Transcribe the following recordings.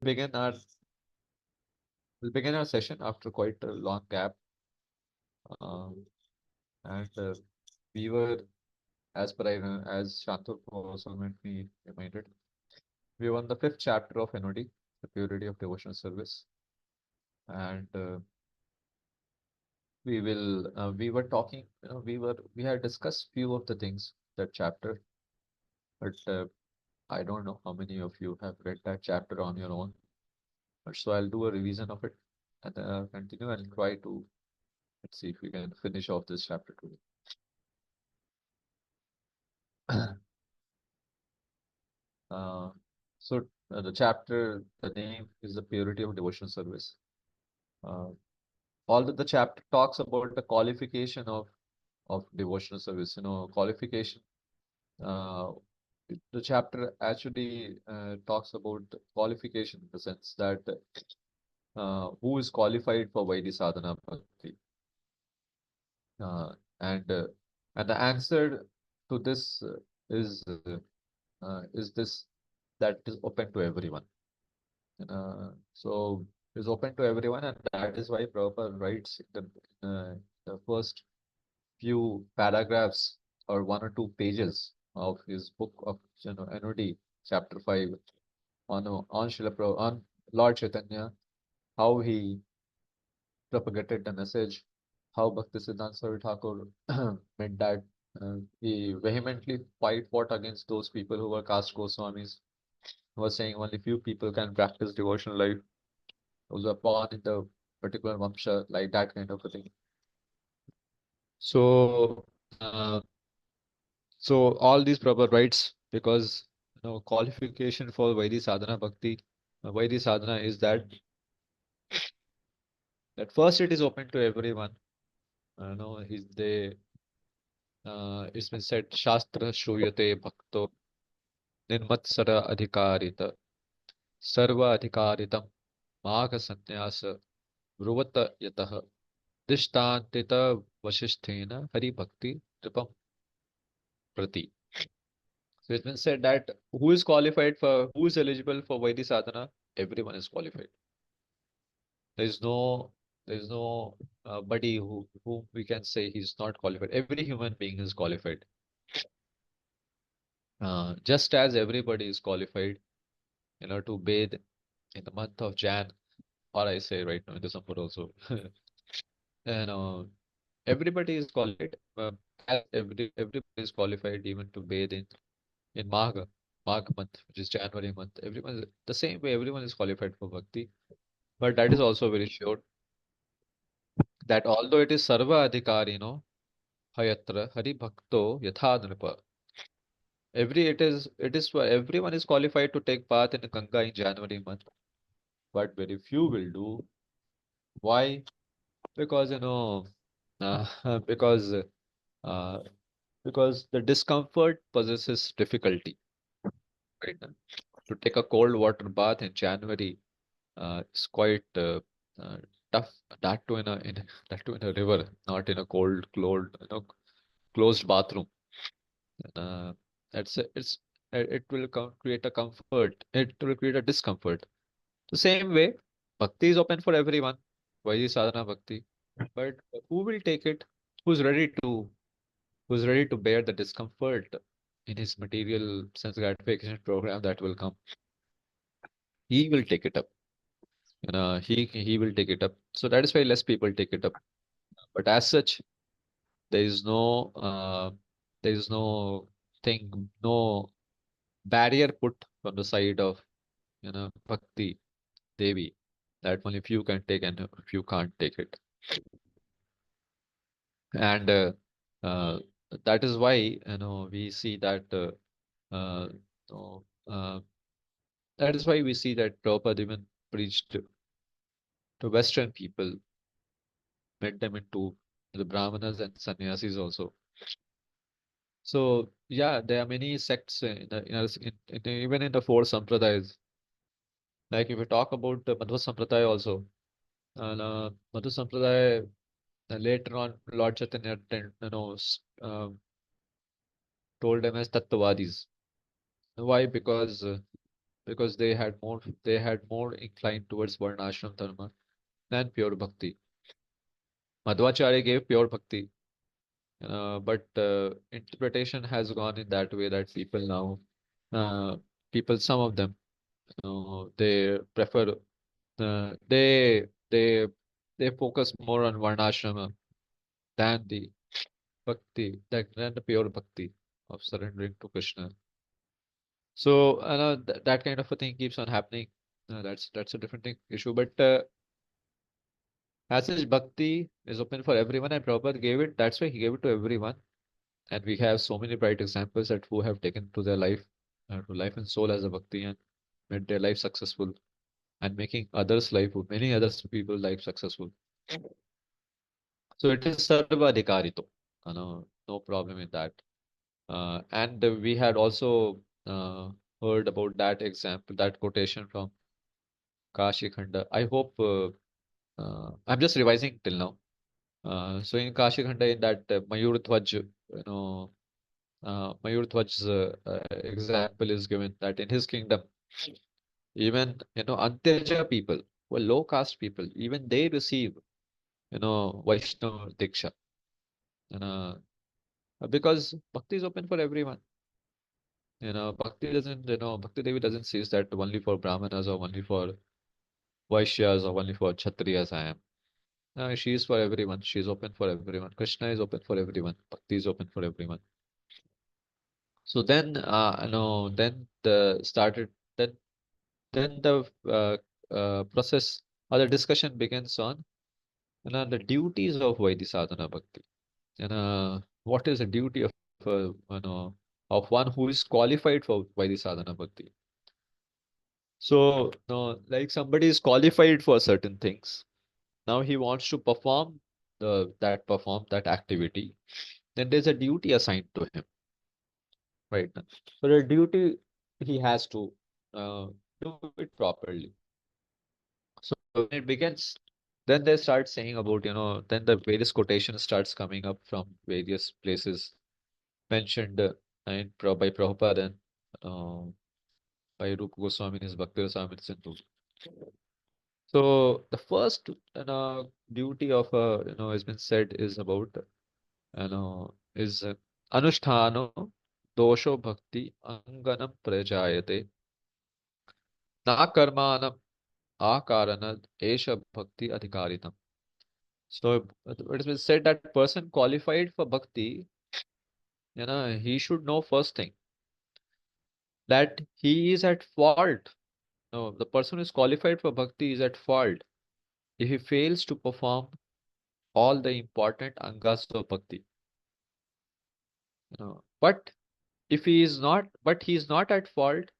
begin our we'll begin our session after quite a long gap. Um, and we were, as per as Shantur also made me reminded, we were on the fifth chapter of NOD, the purity of devotional service, and we were talking, we had discussed few of the things that chapter, but I don't know how many of you have read that chapter on your own. But so I'll do a revision of it and continue and try to let's see if we can finish off this chapter today. Uh, the chapter, the name is the purity of devotional service. Uh, Although the chapter talks about the qualification of devotional service, qualification. Uh, the chapter actually talks about the qualification in the sense that who is qualified for Vaidhi sadhana bhakti, uh, and uh, and the answer to this is this that is open to everyone. So it's open to everyone, and that is why Prabhupada writes the first few paragraphs or one or two pages of his book of NOD, chapter 5, on on Lord Chaitanya, how he propagated the message, how Bhakti Siddhanta Sarvi Thakur meant that he vehemently fought against those people who were caste Goswamis, who were saying only few people can practice devotional life, those who are born in the particular vamsha, like that kind of a thing. So, so all these proper rights, because qualification for Vaidhi sadhana bhakti, Vaidhi sadhana is that first it is open to everyone. It's been said, Shastra Shruyate Bhakto Nirmatsara Adhikarita Sarva Adhikaritam Magha Sannyasa Vruvata Yatah Dishtantita Vasishthena Hari Bhakti Tripam Prati. So it's been said that who is eligible for Vaidhi sadhana? Everyone is qualified. There is no, there is no buddy who we can say he's not qualified. Every human being is qualified. Just as everybody is qualified, to bathe in the month of Jan, or I say right now in December also. And everybody is qualified. As everybody is qualified even to bathe in Magh month, which is January month. Everyone the same way everyone is qualified for bhakti. But that is also very sure that although it is Sarva Adhikar, Hayatra Hari Bhakto Yatha Nripa. It is for everyone is qualified to take part in the Ganga in January month, but very few will do. Why? Because because uh, because the discomfort possesses difficulty, right? To take a cold water bath in January is quite uh, tough. That too that too in a river, not in a closed bathroom. Uh, it will create a comfort. It will create a discomfort. The same way, bhakti is open for everyone. Vaidhi sadhana bhakti, but who will take it? Who's ready to who's ready to bear the discomfort in his material sense gratification program that will come? He will take it up. He will take it up. So that is why less people take it up. But as such, there is no there is no thing, no barrier put from the side of Bhakti Devi that only few can take and few can't take it. And uh, that is why we see that uh, no, that is why we see that Prabhupada even preached to Western people, made them into the Brahmanas and sannyasis also. So yeah, there are many sects even in the four sampradayas. Like if we talk about the Madhva Sampradaya also, and Madhva Sampradaya later on Lord Chaitanya told them as Tattvadis. Why? Because because they had more inclined towards varnashram dharma than pure bhakti. Madhvacharya gave pure bhakti, but interpretation has gone in that way that people, some of them, they prefer, they focus more on varnashrama than the bhakti, than the pure bhakti of surrendering to Krishna. So, that kind of a thing keeps on happening. That's a different thing issue. But as such, bhakti is open for everyone, and Prabhupada gave it. That's why he gave it to everyone. And we have so many bright examples that who have taken to life and soul as a bhakti and made their life successful and making many others people life successful. So it is sarva adhikarito. No problem in that. And we had also heard about that example, that quotation from Kashi Khanda. I hope I'm just revising till now. So in Kashi Khanda, in that Mayur Dhwaj, Mayur Dhwaj's example is given that in his kingdom, even Antyaja people, well, low caste people, even they receive Vaishnava Diksha, and because bhakti is open for everyone. Bhakti Devi doesn't say that only for Brahmanas or only for Vaishyas or only for Kshatriyas I am. No, she is for everyone. She is open for everyone. Krishna is open for everyone. Bhakti is open for everyone. So then, then then the process or the discussion begins on the duties of Vaidhi sadhana bhakti. What is the duty of one who is qualified for Vaidhi sadhana bhakti? So, like somebody is qualified for certain things. Now he wants to perform that activity. Then there's a duty assigned to him, right? So the duty he has to uh, do it properly. So when it begins, then they start saying about, then the various quotations starts coming up from various places mentioned by Prabhupada and uh, by Rupa Goswami in his Bhakti Rasamrita Sindhu. So the first duty of has been said is about is anusthano dosho bhakti anganam prajayate na karmanam akaranad esha bhakti adhikaritam. So it has been said that person qualified for bhakti, he should know first thing that he is at fault. No, the person who is qualified for bhakti is at fault if he fails to perform all the important angas of bhakti. But he is not at fault.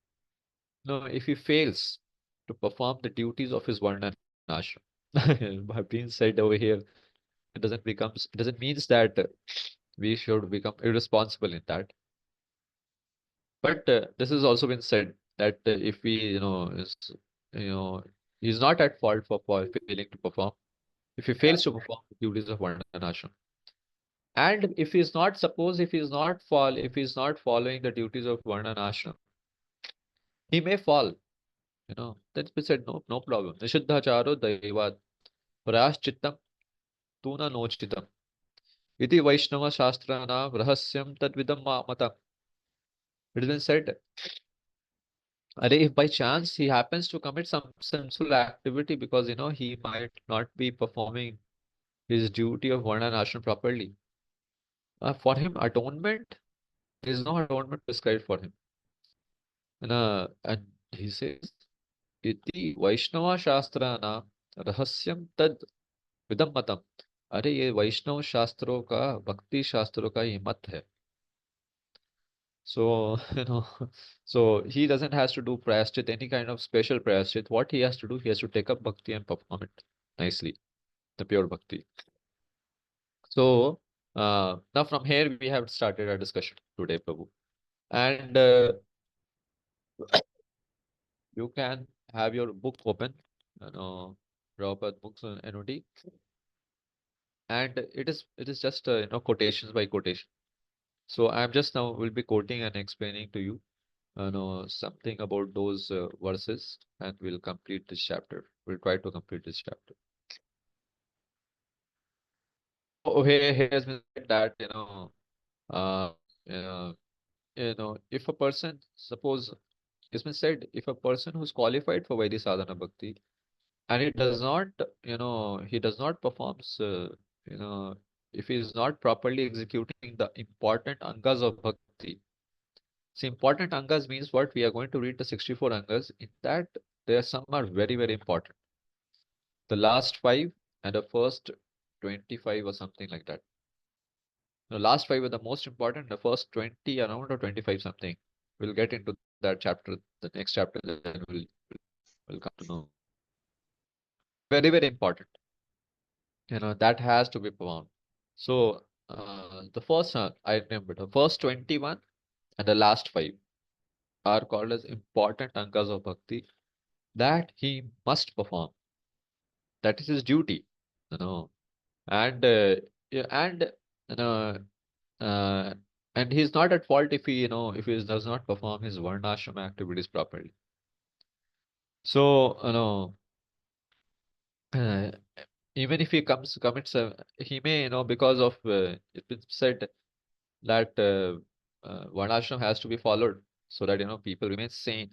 No, if he fails to perform the duties of his varna and ashram. Have been said over here, it doesn't means that we should become irresponsible in that. But this has also been said that if we, you know, he's not at fault for failing to perform. If he fails to perform the duties of varna and ashram, and if he's not following the duties of varna and ashram, he may fall. That's been said. No problem. Nishiddhacharo daivat prayashchittam tuna nochitam. Iti Vaishnava Shastranam Rahasyam Tadvidam Matam. It has been said, if by chance he happens to commit some sinful activity because he might not be performing his duty of Varna and Ashram properly, for him atonement, there is no atonement prescribed for him. And he says, Iti Vaishnava Shastranam Rahasyam Tad Vidam Matam. अरे ये वैष्णव शास्त्रों का भक्ति शास्त्रों का ये मत है. So, so he doesn't has to do prayashchit, any kind of special prayashchit. What he has to do, he has to take up bhakti and perform it nicely, the pure bhakti. So, now from here we have started our discussion today, Prabhu. And you can have your book open, Prabhupada books on NOD. And it is just quotations by quotation. So I'm just now will be quoting and explaining to you something about those verses, and we'll complete this chapter. We'll try to complete this chapter. So here has been said that, uh, uh, if a person, suppose it's been said, if a person who's qualified for Vaidhi Sadhana Bhakti and he does not, he does not performs, you know, if he is not properly executing the important angas of Bhakti. See, important angas means what? We are going to read the 64 angas. In that, there are some are very, very important. The last five and the first 25 or something like that. The last five are the most important. The first 20 around or 25 something. We'll get into that chapter, the next chapter, then we'll come to know. Very, very important. That has to be performed. So, the first, I remember, the first 21 and the last five are called as important angas of bhakti that he must perform. That is his duty, you know, and yeah, you know, uh, and he's not at fault if if he does not perform his varnashram activities properly. So, uh, even if he commits, he may, because of it's been said that varnashram has to be followed so that people remain sane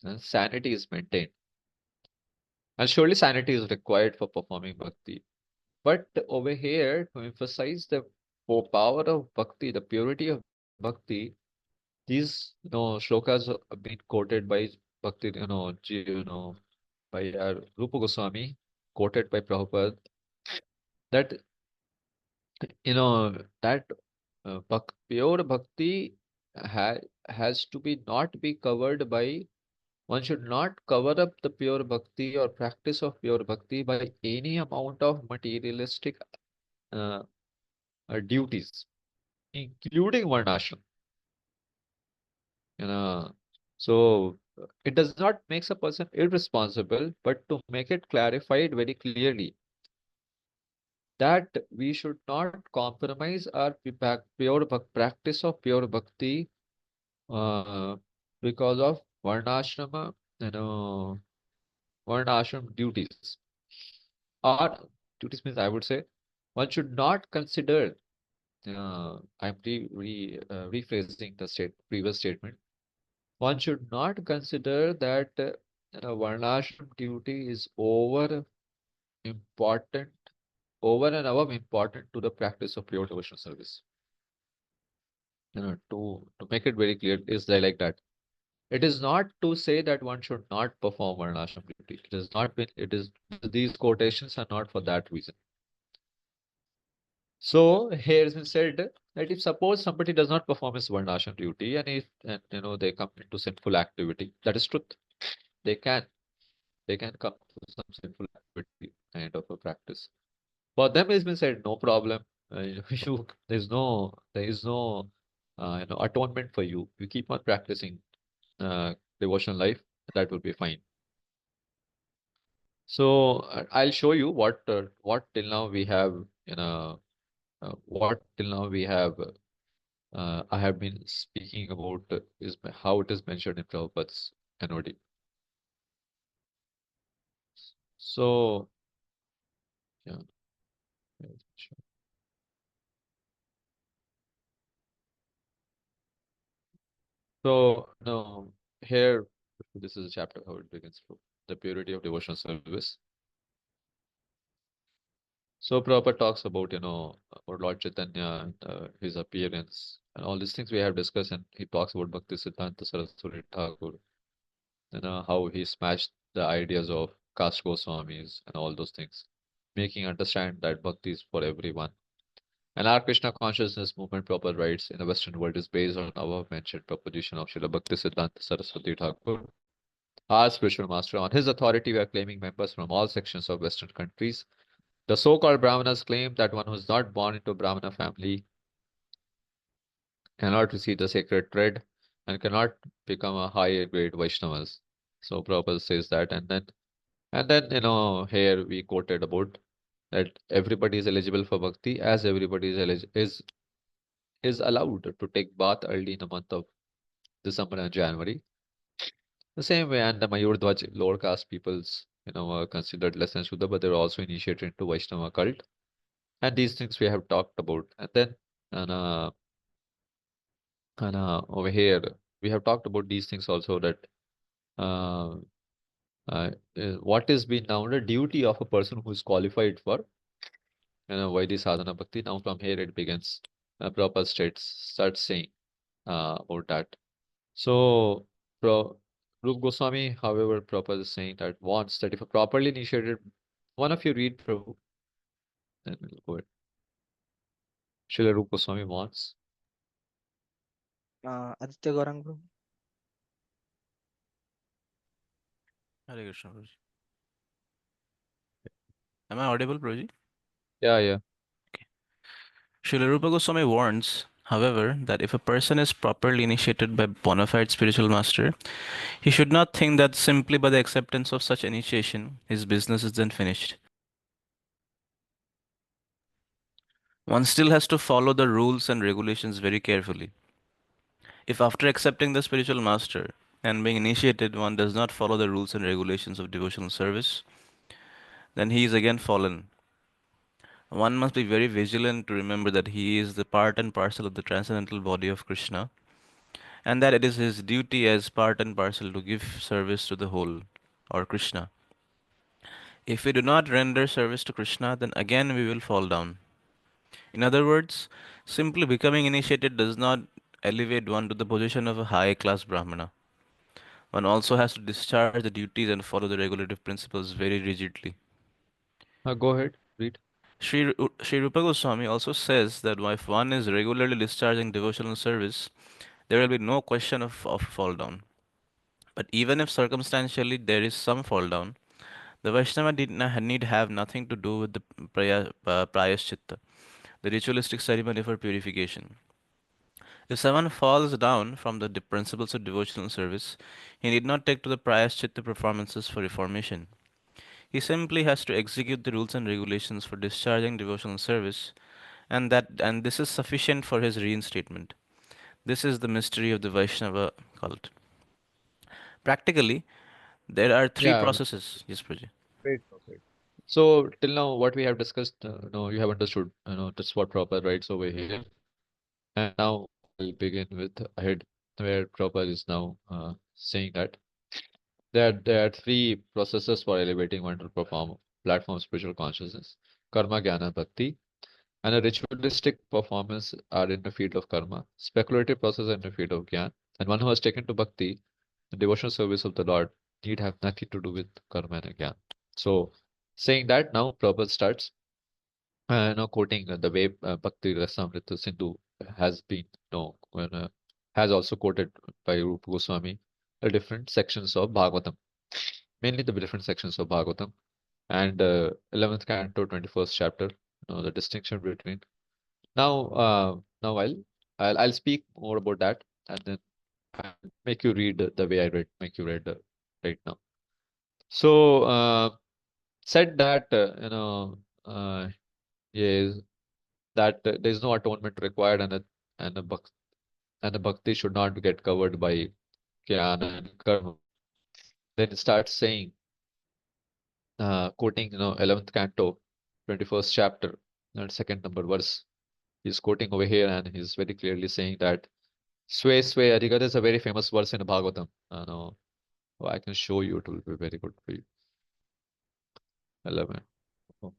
and sanity is maintained. And surely sanity is required for performing bhakti. But over here, to emphasize the power of bhakti, the purity of bhakti, these shlokas have been quoted by Bhakti, by Rupa Goswami, quoted by Prabhupada, that that pure bhakti ha has to be not be covered by. One should not cover up the pure bhakti or practice of pure bhakti by any amount of materialistic uh, duties, including varnashram. You know, so it does not make a person irresponsible, but to make it clarified very clearly that we should not compromise our practice of pure bhakti uh, because of varnashrama, varnashram duties. Or duties means I would say one should not consider. I'm rephrasing the previous statement. One should not consider that varnashram duty is important, over and above important to the practice of pure devotional service. To make it very clear, is like that. It is not to say that one should not perform varnashram duty. It is not been. It is these quotations are not for that reason. So here has been said that if suppose somebody does not perform his varnashram duty and they come into sinful activity, that is truth. They can come to some sinful activity kind of a practice. For them, it's been said, no problem. There is no, atonement for you. You keep on practicing devotional life. That will be fine. So I'll show you what till now we have, what till now we have. I have been speaking about is how it is mentioned in Prabhupada's NOD. So yeah. Yeah, sure. So no, here this is a chapter how it begins from the purity of devotional service. So Prabhupada talks about Lord Chaitanya and his appearance and all these things we have discussed, and he talks about Bhakti Siddhanta Saraswati Thakur, how he smashed the ideas of caste Goswamis and all those things, making understand that Bhakti is for everyone. And our Krishna consciousness movement, Prabhupada writes, in the Western world is based on above mentioned proposition of Srila Bhakti Siddhanta Saraswati Thakur, our spiritual master. On his authority, we are claiming members from all sections of Western countries. The so-called Brahmanas claim that one who is not born into a Brahmana family cannot receive the sacred thread and cannot become a higher grade Vaishnavas. So Prabhupada says that, and then here we quoted about that everybody is eligible for bhakti as everybody is allowed to take bath early in the month of December and January. The same way, and the Mayur lower caste peoples, were considered less than Shuddha, but they were also initiated into Vaishnava cult. And these things we have talked about. And then, and, uh, over here, we have talked about these things also that uh, what is being now the duty of a person who is qualified for Vaidhi sadhana bhakti. Now from here it begins. Proper starts saying about that. So Pro, Rup Goswami, however, Prabhupada is saying that wants that if a properly initiated, one of you read Prabhu, then we'll go ahead. Srila Rup Goswami wants. Aditya Gaurang bro. Hare Krishna, Prabhuji. Am I audible, Prabhuji? Yeah, yeah. Okay. Srila Rupa Goswami warns, however, that if a person is properly initiated by bona fide spiritual master, he should not think that simply by the acceptance of such initiation, his business is then finished. One still has to follow the rules and regulations very carefully. If after accepting the spiritual master and being initiated, one does not follow the rules and regulations of devotional service, then he is again fallen. One must be very vigilant to remember that he is the part and parcel of the transcendental body of Krishna, and that it is his duty as part and parcel to give service to the whole, or Krishna. If we do not render service to Krishna, then again we will fall down. In other words, simply becoming initiated does not elevate one to the position of a high class Brahmana. One also has to discharge the duties and follow the regulative principles very rigidly. Go ahead, read. Sri Rupa Goswami also says that if one is regularly discharging devotional service, there will be no question of fall down. But even if circumstantially there is some fall down, the Vaishnava need have nothing to do with the prayaschitta, the ritualistic ceremony for purification. If someone falls down from the principles of devotional service, he need not take to the prayaschitta performances for reformation. He simply has to execute the rules and regulations for discharging devotional service, and this is sufficient for his reinstatement. This is the mystery of the Vaishnava cult. Practically, there are three Yeah, processes. Yes, Praji. great, great. So till now, what we have discussed, you have understood, that's what proper writes over here. And now I'll begin with ahead, where proper is now saying that there are three processes for elevating one to perform platform spiritual consciousness: karma, jnana, bhakti. And a ritualistic performance are in the field of karma, speculative process in the field of jnana. And one who has taken to bhakti, the devotional service of the Lord, need have nothing to do with karma and jnana. So, saying that, now Prabhupada starts, quoting the way Bhakti Rasamrita Sindhu has been, has also quoted by Rupa Goswami, the different sections of Bhagavatam, mainly the different sections of Bhagavatam, and 11th canto, 21st chapter, the distinction between. Now I'll speak more about that, and then I'll make you read the way I read, make you read right now. So, said that, yes, that there is no atonement required, and the bhakti should not get covered by jnana and karma. Then it starts saying, quoting, 11th canto, 21st chapter, and second number verse. He's quoting over here, and he's very clearly saying that Sway Sway Adhika is a very famous verse in the Bhagavatam. I can show you, it will be very good for you. 11, oh,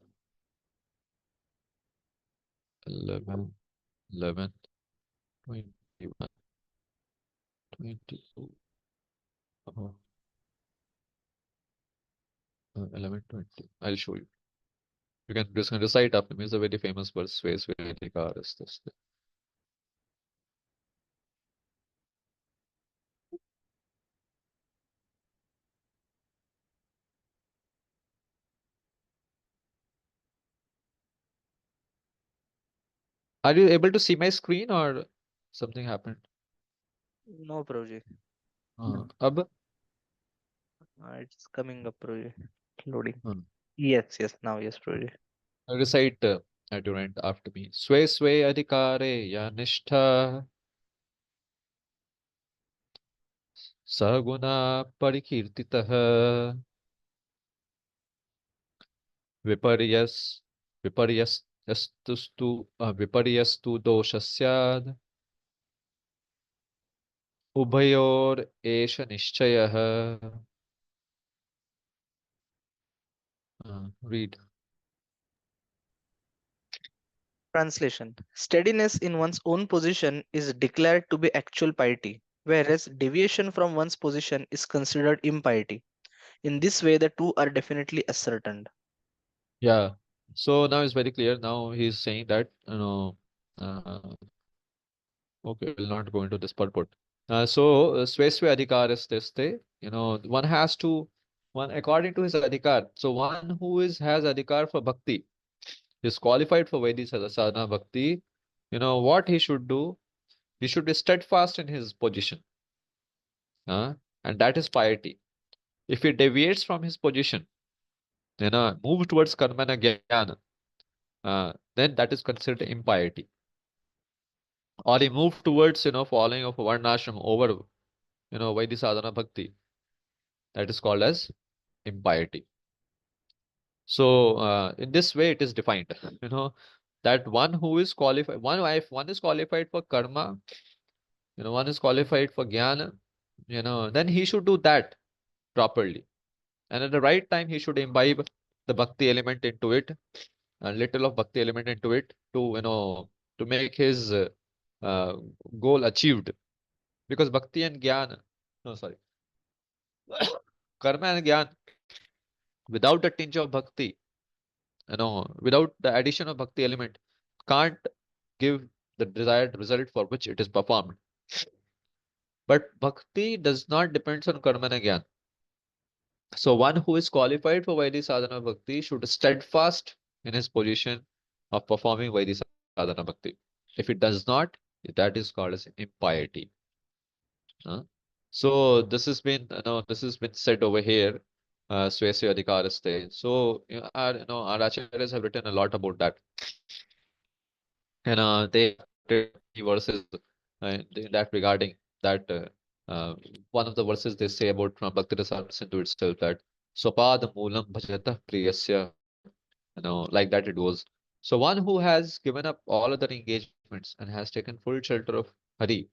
11, 11, 21, 22, oh, 11, 20. I'll show you. You can just recite after me. It's a very famous verse. Sway Sway Adhika is this. Are you able to see my screen or something happened? No Prabhuji. Ab? It's coming up Prabhuji. Loading. Hmm. Yes, now yes Prabhuji. Recite at your end after me. Sway Sway Adhikare Ya Nishtha Saguna parikirtitah viparyas viparyastu doshasyad उभयोर एष निश्चयः read. Translation. Steadiness in one's own position is declared to be actual piety, whereas deviation from one's position is considered impiety. In this way, the two are definitely ascertained. Yeah. So now it's very clear. Now he's saying that, okay, we'll not go into this purport. Svesve adhikaraste, one has to, one according to his adhikar. So one who has adhikar for bhakti, is qualified for Vaidhi sadhana bhakti, what he should do? He should be steadfast in his position. And that is piety. If he deviates from his position, move towards karma and jnana, then that is considered impiety. Or he moved towards, following of varnashram over, Vaidhi sadhana bhakti, that is called as impiety. So in this way it is defined, you know, that one who is qualified, one is qualified for karma, one is qualified for jnana, then he should do that properly. And at the right time, he should imbibe the bhakti element into it, a little of bhakti element into it to, to make his uh, goal achieved. Because bhakti and jnana, no, sorry, karma and jnana, without a tinge of bhakti, without the addition of bhakti element, can't give the desired result for which it is performed. But bhakti does not depend on karma and jnana. So one who is qualified for Vaidhi sadhana bhakti should steadfast in his position of performing Vaidhi sadhana bhakti. If it does not, that is called as impiety. Huh? So this has been said over here, Swesya Adhikaraste. So our acharyas have written a lot about that, and they have quoted many verses in that regarding that. One of the verses they say about from Bhakti Rasa Sindhu itself that Swapad Moolam Bhajata Priyasya, like that it goes. So one who has given up all other engagements and has taken full shelter of Hari,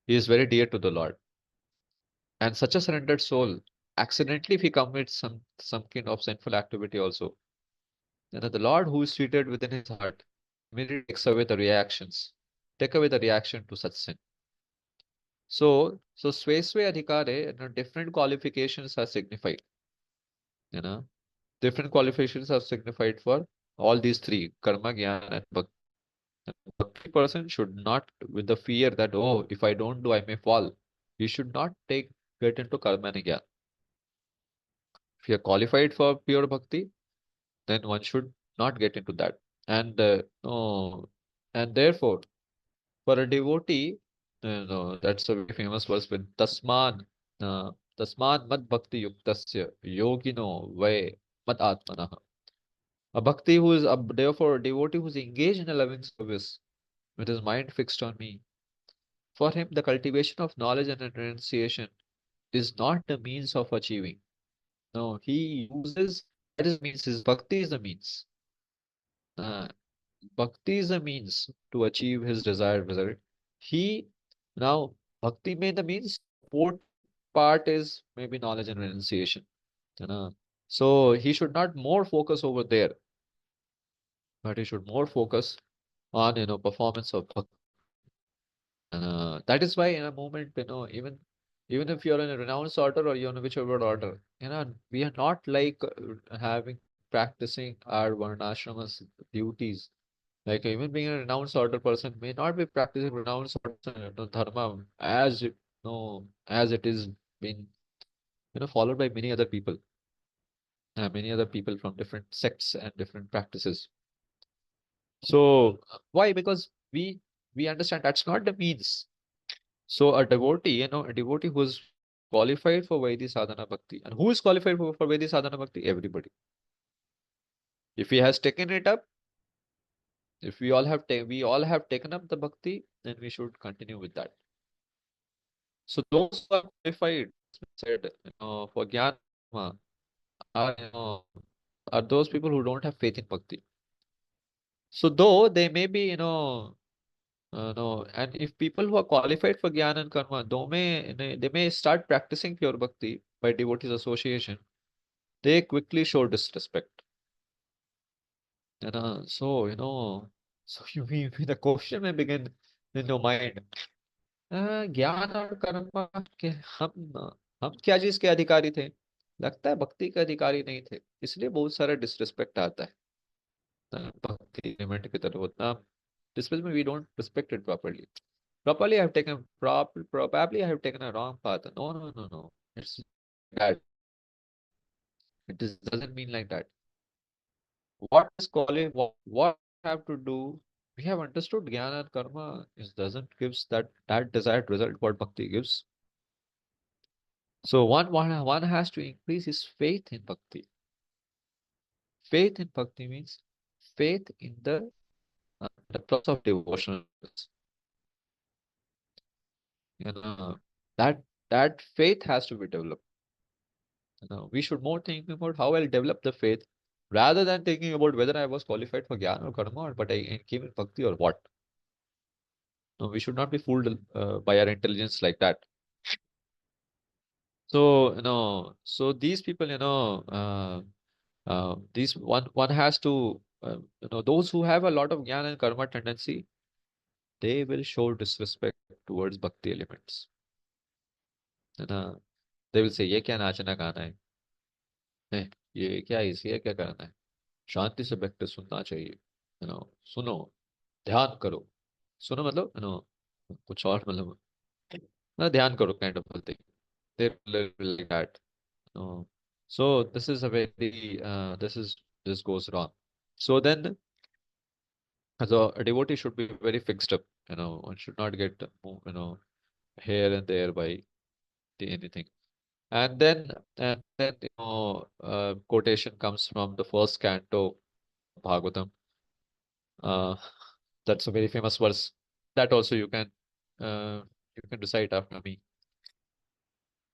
he is very dear to the Lord. And such a surrendered soul, accidentally if he commits some kind of sinful activity also, the Lord who is seated within his heart immediately takes away the reactions, take away the reaction to such sin. So Sweswe Adhikare, different qualifications are signified, you know, different qualifications are signified for all these three, karma, jnana, and bhakti. Bhakti person should not, with the fear that, oh, if I don't do, I may fall. He should not get into karma and jnana. If you are qualified for pure bhakti, then one should not get into that. And no, and therefore, for a devotee, that's a very famous verse with Tasman mad bhakti yuktasya yogino vai mad atmanah. A bhakti who is therefore a devotee who is engaged in a loving service with his mind fixed on me. For him, the cultivation of knowledge and renunciation is not the means of achieving. No, he uses that is means. His bhakti is the means. Uh, Bhakti is a means to achieve his desired result. He now bhakti may the means supporting part is maybe knowledge and renunciation. You know. So he should not more focus over there, but he should more focus on performance of bhakti. And that is why in a moment, even if you're in a renounced order or you're in a whichever order, we are not like having practicing our varnashramas duties. Like even being a renounced order person may not be practicing renounced order dharma as as it is being followed by many other people from different sects and different practices. So why? Because we understand that's not the means. So a devotee who is qualified for Vaidhi sadhana bhakti, and who is qualified for Vaidhi sadhana bhakti? Everybody. If he has taken it up, if we all have taken up the bhakti, then we should continue with that. So those who are qualified, as we said, for Jnana Karma are, are those people who don't have faith in Bhakti. So though they may be, no, and if people who are qualified for Jnana and Karma, they may start practicing pure Bhakti by devotees association, they quickly show disrespect. So, so the question may begin in your mind. ज्ञान और कर्म के हम क्या चीज के अधिकारी थे? लगता है भक्ति के अधिकारी नहीं थे, इसलिए बहुत सारा डिसरिस्पेक्ट आता है भक्ति एलिमेंट की तरफ उतना डिसरिस्पेक्ट में we don't respect it properly I have taken probably I have taken a wrong path. No, it's that doesn't mean like that. What is calling what we have to do? We have understood jnana and karma is doesn't gives that desired result what bhakti gives. So one has to increase his faith in bhakti. Faith in bhakti means faith in the process of devotional service. You know that that faith has to be developed. We should more think about how I'll develop the faith rather than thinking about whether I was qualified for jnana or karma or but I came in bhakti or what. No, we should not be fooled by our intelligence like that. So so these people, these one has to, those who have a lot of jnana and karma tendency, they will show disrespect towards bhakti elements. They will say, ये क्या नाचना गाना है? ये क्या इसे क्या करना है? शांति से बैठ के सुनना चाहिए, सुनो, ध्यान करो, सुनो मतलब कुछ और मतलब ना ध्यान करो kind of a thing. They will like that. So this is a very this goes wrong. So then, as a devotee should be very fixed up. One should not get here and there by anything. And then quotation comes from the first canto of Bhagavatam. Uh, that's a very famous verse. That also you can recite after me.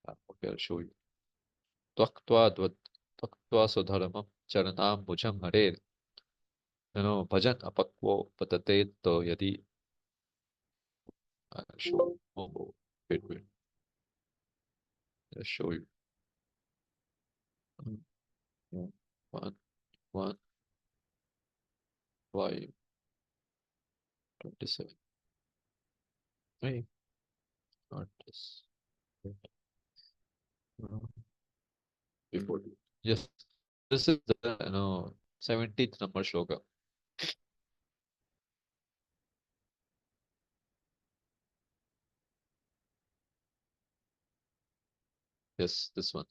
Okay, I'll show you. त्यक्त्वा स्वधर्मं चरणाम्बुजं हरेर् भजन अपक्वो पतते तो यदि show wait, I'll show you. Mm, yeah. One, one, 5, 27. Hey, not this. Wait, uh, before. Yes, this is the 17th number shloka. Yes, this one.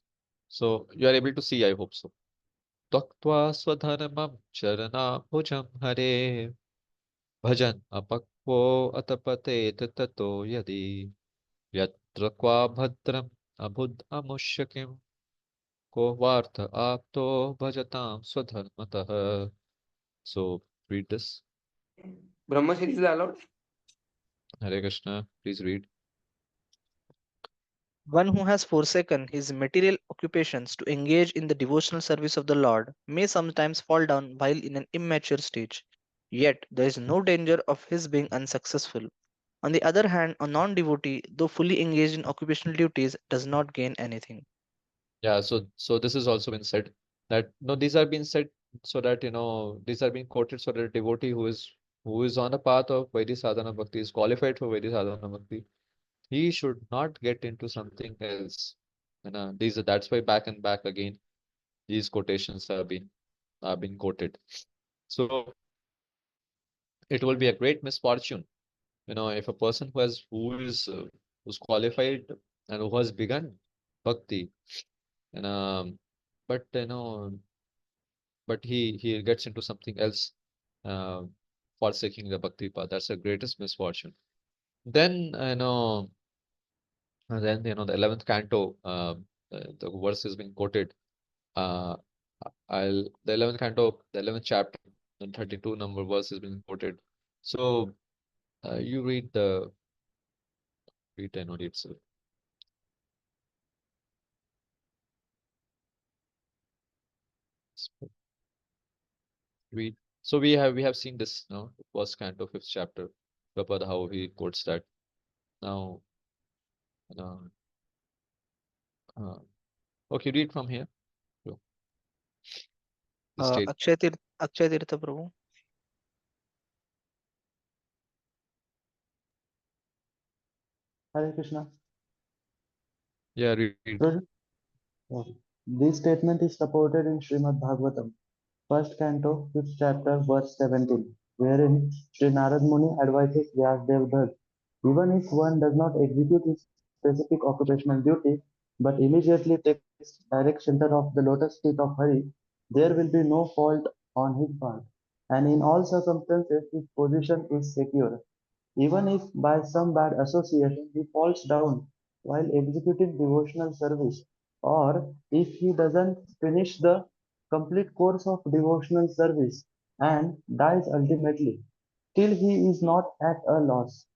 So you are able to see, I hope so. त्यक्त्वा स्वधर्मं चरणाम्बुजं हरे भजन अपक्वो अतपतेत ततो यदि यत्र क्वा भद्रम अबुद्ध अमुष्य किम को वार्थ आप्तो भजतां स्वधर्मतः. So read this. Brahma series is allowed. Hare Krishna, please read. One who has forsaken his material occupations to engage in the devotional service of the Lord may sometimes fall down while in an immature stage. Yet there is no danger of his being unsuccessful. On the other hand, a non devotee, though fully engaged in occupational duties, does not gain anything. Yeah, so this has also been said that no, these are being said so that these are being quoted so that a devotee who is on a path of Vaidhi Sadhana Bhakti is qualified for Vaidhi Sadhana Bhakti. He should not get into something else. That's why back and back again these quotations have been quoted. So it will be a great misfortune, if a person who's qualified and who has begun bhakti, and but but he gets into something else, uh, forsaking the bhakti path. That's the greatest misfortune. Then the 11th canto, the verse has been quoted. Uh, the 11th canto, the 11th chapter, the 32 number verse has been quoted. So you read the read and itself. We so we have seen this, no, first canto, fifth chapter, Prabhupada, how he quotes that. Now, uh, uh, okay, read from here. So, the stage. Akshay Tirtha Prabhu. Hare Krishna. Yeah, read. Pro- okay. This statement is supported in Srimad Bhagavatam, first canto, fifth chapter, verse 17, wherein Sri Narad Muni advises Vyasdev that even if one does not execute his specific occupational duty, but immediately takes direct shelter of the lotus feet of Hari, there will be no fault on his part, and in all circumstances his position is secure. Even if by some bad association he falls down while executing devotional service, or if he doesn't finish the complete course of devotional service and dies ultimately, still he is not at a loss.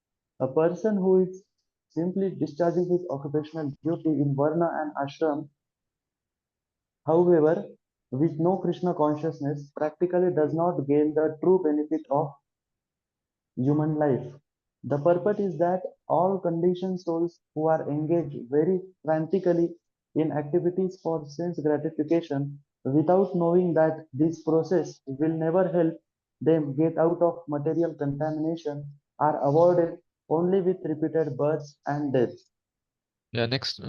A person who is simply discharging his occupational duty in Varna and Ashram, however, with no Krishna consciousness, practically does not gain the true benefit of human life. The purpose is that all conditioned souls who are engaged very frantically in activities for sense gratification without knowing that this process will never help them get out of material contamination are awarded only with repeated births and deaths. Yeah, next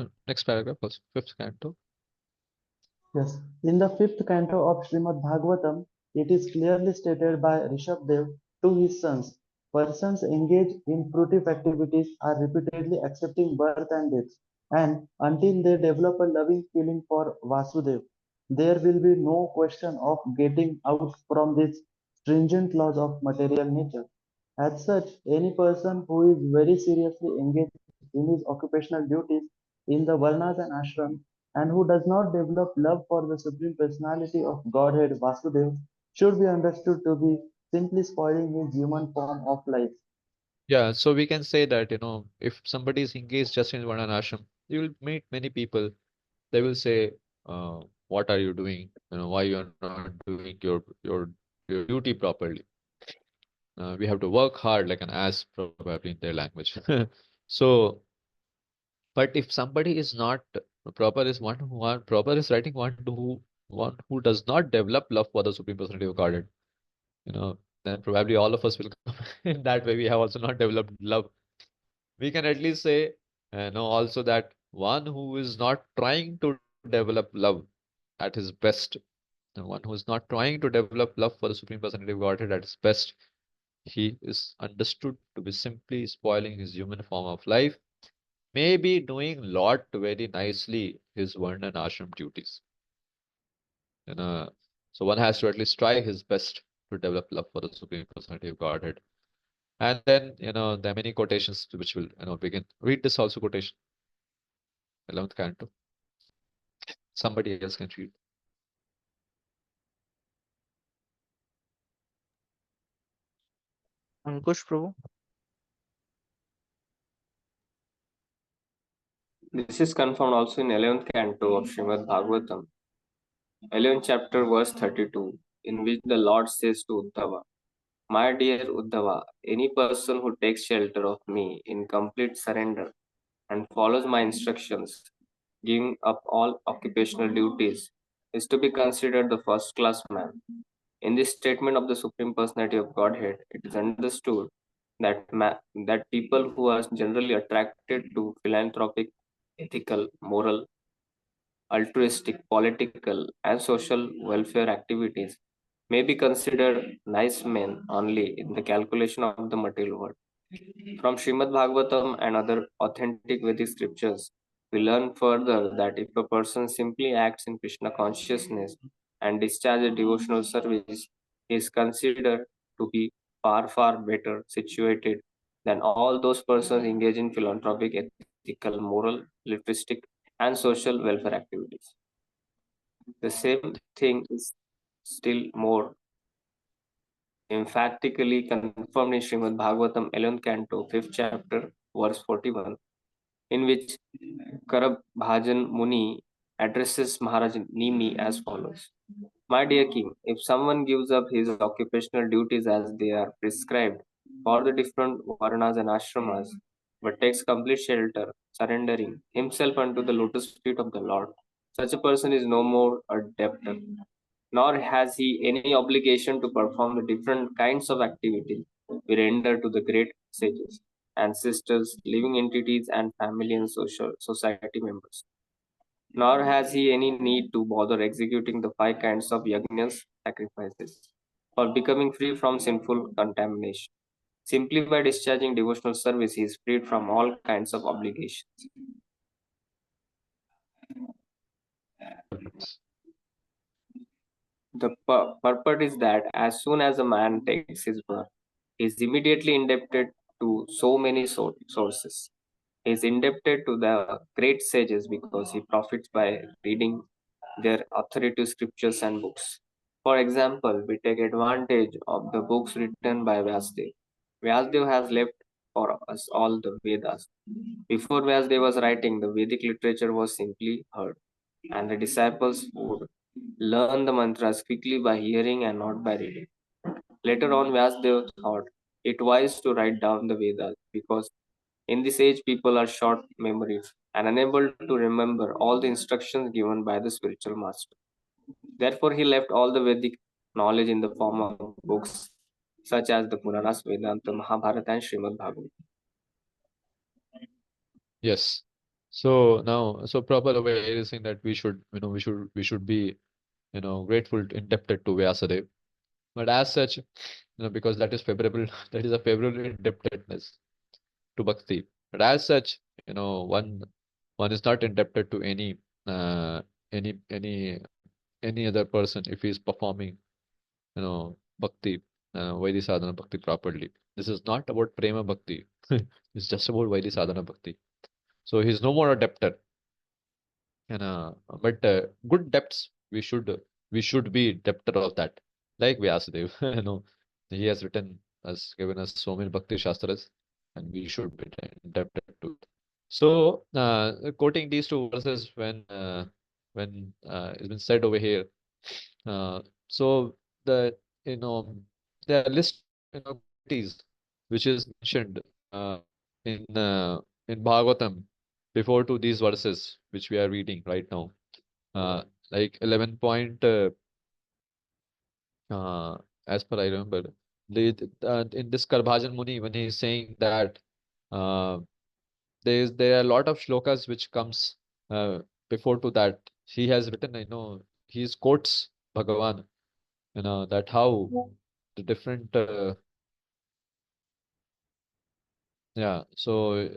paragraph also, fifth canto. Yes, in the fifth canto of Srimad Bhagavatam, it is clearly stated by Rishabdev to his sons, persons engaged in fruitive activities are repeatedly accepting birth and death, and until they develop a loving feeling for Vasudev, there will be no question of getting out from these stringent laws of material nature. As such, any person who is very seriously engaged in his occupational duties in the Varnas and Ashram and who does not develop love for the Supreme Personality of Godhead Vasudev should be understood to be simply spoiling his human form of life. Yeah, so we can say that, if somebody is engaged just in Varna and ashram, you will meet many people. They will say, what are you doing? Why you are not doing your duty properly? We have to work hard like an ass, probably in their language. So, but if somebody is not proper, is proper is writing one who does not develop love for the Supreme Personality of Godhead, then probably all of us will come in that way. We have also not developed love. We can at least say, also that one who is not trying to develop love at his best, the one who is not trying to develop love for the Supreme Personality of Godhead at his best, he is understood to be simply spoiling his human form of life, maybe doing lot very nicely his Varna and ashram duties. You know, so one has to at least try his best to develop love for the Supreme Personality of Godhead. And then, there are many quotations which will, begin. Read this also quotation, 11th canto. Somebody else can read. Ankush Prabhu. This is confirmed also in 11th canto of Srimad Bhagavatam, 11th chapter, verse 32, in which the Lord says to Uddhava, "My dear Uddhava, any person who takes shelter of me in complete surrender and follows my instructions, giving up all occupational duties, is to be considered the first class man." In this statement of the Supreme Personality of Godhead, it is understood that people who are generally attracted to philanthropic, ethical, moral, altruistic, political, and social welfare activities may be considered nice men only in the calculation of the material world. From Srimad Bhagavatam and other authentic Vedic scriptures, we learn further that if a person simply acts in Krishna consciousness and discharges devotional service, he is considered to be far, far better situated than all those persons engaged in philanthropic, ethical, moral, altruistic, and social welfare activities. The same thing is still more emphatically confirmed in Srimad Bhagavatam 11th canto, 5th chapter, verse 41, in which Karabhajan Muni addresses Maharaj Nimi as follows. My dear king, if someone gives up his occupational duties as they are prescribed for the different varnas and ashramas, but takes complete shelter, surrendering himself unto the lotus feet of the Lord, such a person is no more a debtor, nor has he any obligation to perform the different kinds of activities we render to the great sages, ancestors, living entities, and family and social society members. Nor has he any need to bother executing the five kinds of yajnas, sacrifices, for becoming free from sinful contamination. Simply by discharging devotional service, he is freed from all kinds of obligations. The purport is that as soon as a man takes his birth, he is immediately indebted to so many sources. He is indebted to the great sages because he profits by reading their authoritative scriptures and books. For example, we take advantage of the books written by Vyasdev. Vyasdev has left for us all the Vedas. Before Vyasdev was writing, the Vedic literature was simply heard, and the disciples would learn the mantras quickly by hearing and not by reading. Later on, Vyasdev thought it wise to write down the Vedas because in this age people are short memories and unable to remember all the instructions given by the spiritual master. Therefore, he left all the Vedic knowledge in the form of books such as the Puranas, Vedanta, Mahabharata, and Srimad Bhagavatam. Yes. So now, so proper way is saying that we should, we should be, grateful, indebted to Vyasadeva. But as such, because that is favorable, that is a favorable indebtedness to bhakti. But as such, one is not indebted to uh, any any any other person if he is performing, bhakti, Vaidhi sadhana bhakti properly. This is not about prema bhakti. It's just about Vaidhi sadhana bhakti. So he's no more a debtor. And but good debts we should be debtor of that. Like Vyasadeva, he has given us so many bhakti shastras, and we should be indebted to it. So quoting these two verses when it's been said over here, so the the list qualities which is mentioned in in Bhagavatam before to these verses which we are reading right now, like 11 point, uh, as per I remember, in this Karbhajan Muni when he is saying that uh, there are a lot of shlokas which comes before to that. He has written, he quotes Bhagavan, that how the different yeah. So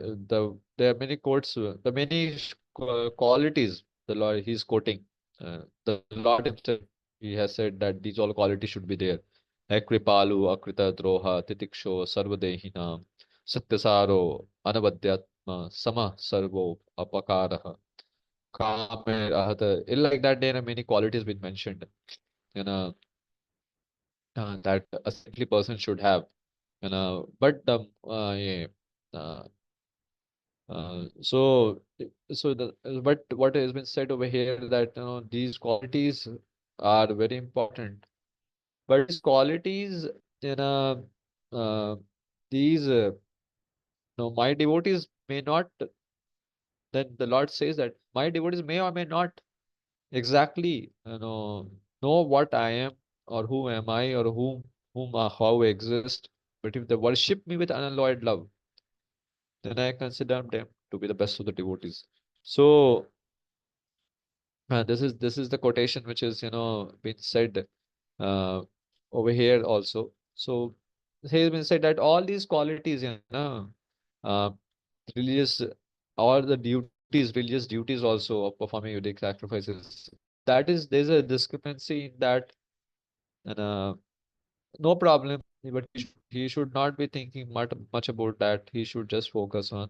there are many quotes, the many qualities the Lord he's quoting. The Lord himself, he has said that these all qualities should be there. Like Kripalu, Akrita, Droha, Titiksho, Sarvadehina, Satyasaro, Anavadyatma, Sama, Sarvo, Apakaraha, Kame, Ahata. Like that, there are many qualities been mentioned, that a saintly person should have. But the yeah, uh, so but what has been said over here that these qualities are very important. But these qualities, you know, uh, these my devotees may not. Then the Lord says that my devotees may or may not exactly know what I am or who am I or whom how I exist. But if they worship me with unalloyed love, then I consider them to be the best of the devotees. So this is the quotation which is been said uh, over here also. So it has been said that all these qualities, uh, religious or the religious duties also of performing Vedic sacrifices. That is, there's a discrepancy in that, and no problem. But he should not be thinking much about that. He should just focus on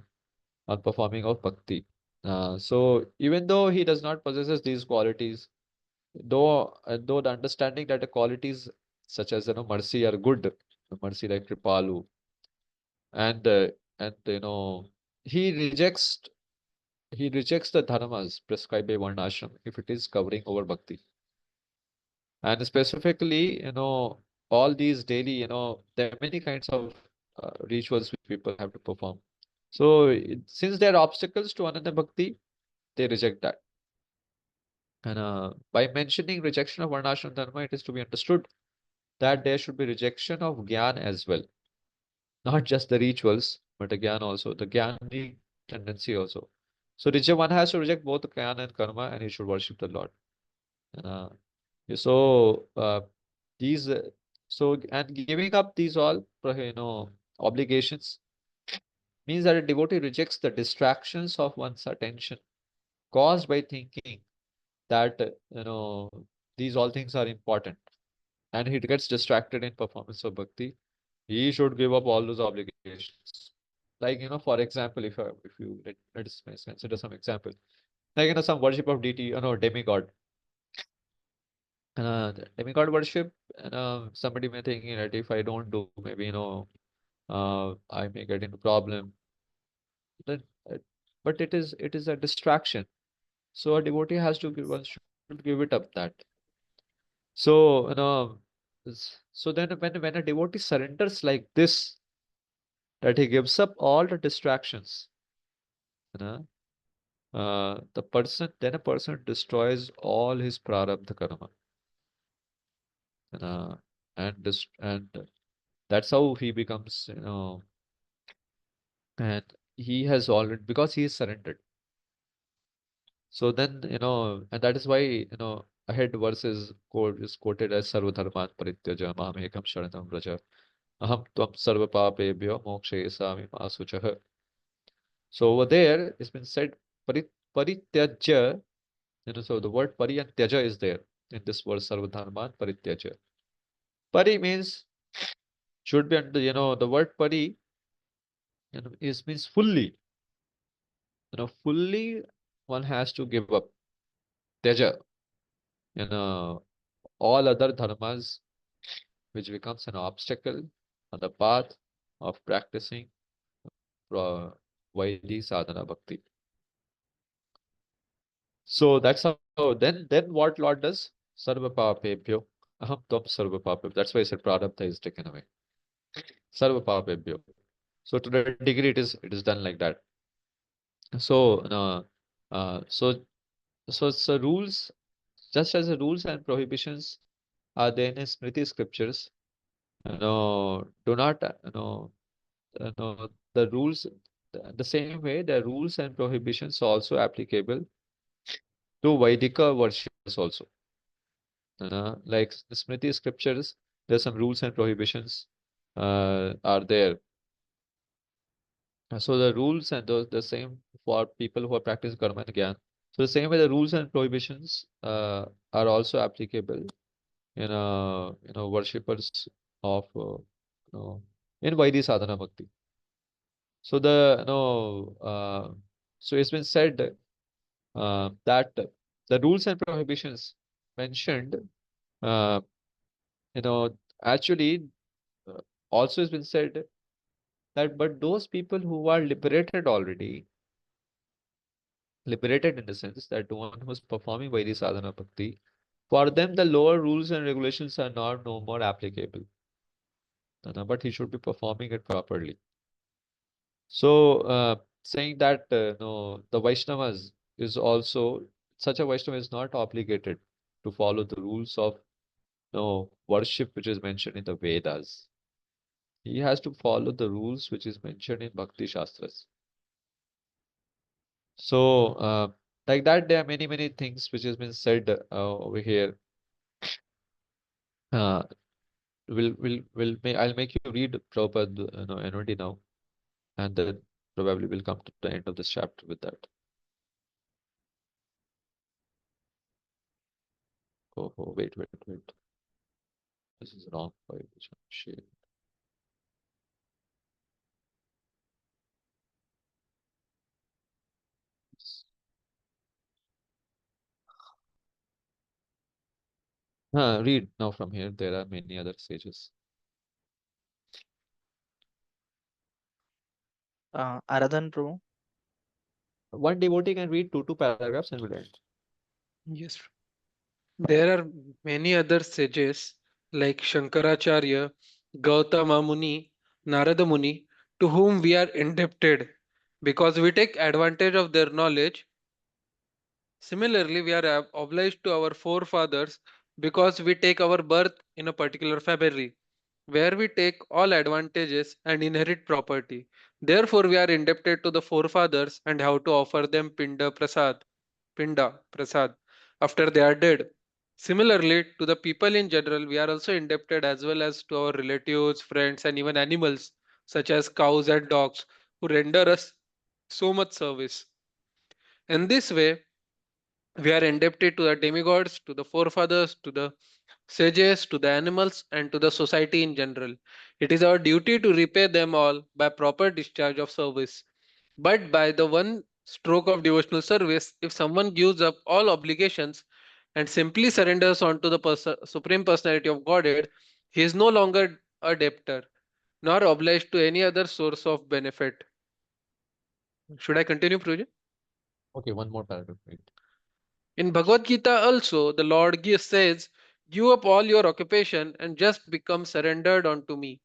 performing of bhakti. So even though he does not possesses these qualities, though the understanding that the qualities such as mercy are good, mercy like Kripalu, and he rejects he rejects the dharmas prescribed by one ashram if it is covering over bhakti. And specifically, all these daily, there are many kinds of rituals which people have to perform. So since there are obstacles to Ananda Bhakti, they reject that. And by mentioning rejection of Varnashram Dharma, it is to be understood that there should be rejection of Gyan as well. Not just the rituals, but the Gyan also, the Gyani tendency also. So one has to reject both Gyan and Karma, and he should worship the Lord. And, so these, so and giving up these all, obligations means that a devotee rejects the distractions of one's attention caused by thinking that these all things are important, and he gets distracted in performance of bhakti. He should give up all those obligations. Like, for example, if you let's consider some example, like, some worship of deity, demigod. The demigod worship, and somebody may think that if I don't do, maybe, I may get into problem. Then, but it is a distraction. So a devotee has to give, one should give it up that. So, so then when a devotee surrenders like this, that he gives up all the distractions, you know, then a person destroys all his prarabdha karma, you know, and that's how he becomes, and he has already, because he is surrendered. So then, and that is why, ahead verses quote is quoted as Sarva Dharman Parityaja Mam Ekam Sharanam Vraja Aham Tvam Sarva Papebhyo Mokshayasami Ma Suchah. So over there, it's been said Parityaja, so the word Pari and Tyaja is there in this verse Sarva Dharman Parityaja. Pari means should be under, the word Pari, is means fully, fully one has to give up. Tyaja, you know, all other dharmas which becomes an obstacle on the path of practicing Vaidhi sadhana bhakti. So that's how, then what Lord does? Sarva papebhyo aham tvam sarva papebhyo. That's why I said prarabdha is taken away. Sarva papebhyo. So to the degree it is done like that. So so rules, just as the rules and prohibitions are there in Smriti scriptures, do not, the rules, the same way the rules and prohibitions are also applicable to Vaidika worshippers also. Like the Smriti scriptures, there's some rules and prohibitions are there. So the rules and the same for people who are practicing karma and gyan. So the same way the rules and prohibitions are also applicable in worshippers of in Vaidhi sadhana bhakti. So so it's been said that the rules and prohibitions mentioned, uh, actually, uh, also has been said that, but those people who are liberated already, liberated in the sense that the one who is performing Vaidhi sadhana bhakti, for them the lower rules and regulations are not no more applicable. But he should be performing it properly. So, saying that, no, the Vaishnavas is also, such a Vaishnava is not obligated to follow the rules of, worship which is mentioned in the Vedas. He has to follow the rules which is mentioned in Bhakti Shastras. So, like that, there are many, many things which has been said over here. Uh, I'll make you read Prabhupada, NOD now, and then probably we'll come to the end of this chapter with that. Oh, wait. This is wrong file which I'm sharing. Read now from here. There are many other sages. Aradhan Prabhu. One devotee can read two paragraphs and will end. Yes. There are many other sages like Shankaracharya, Gautama Muni, Narada Muni, to whom we are indebted because we take advantage of their knowledge. Similarly, we are obliged to our forefathers because we take our birth in a particular family where we take all advantages and inherit property. Therefore, we are indebted to the forefathers and have to offer them pinda prasad after they are dead. Similarly, to the people in general, we are also indebted as well as to our relatives, friends, and even animals such as cows and dogs who render us so much service. In this way, we are indebted to the demigods, to the forefathers, to the sages, to the animals, and to the society in general. It is our duty to repay them all by proper discharge of service. But by the one stroke of devotional service, if someone gives up all obligations and simply surrenders onto the Supreme Personality of Godhead, he is no longer a debtor, nor obliged to any other source of benefit. Should I continue, Pruja? Okay, one more paragraph. Wait. In Bhagavad Gita also, the Lord says, give up all your occupation and just become surrendered unto me.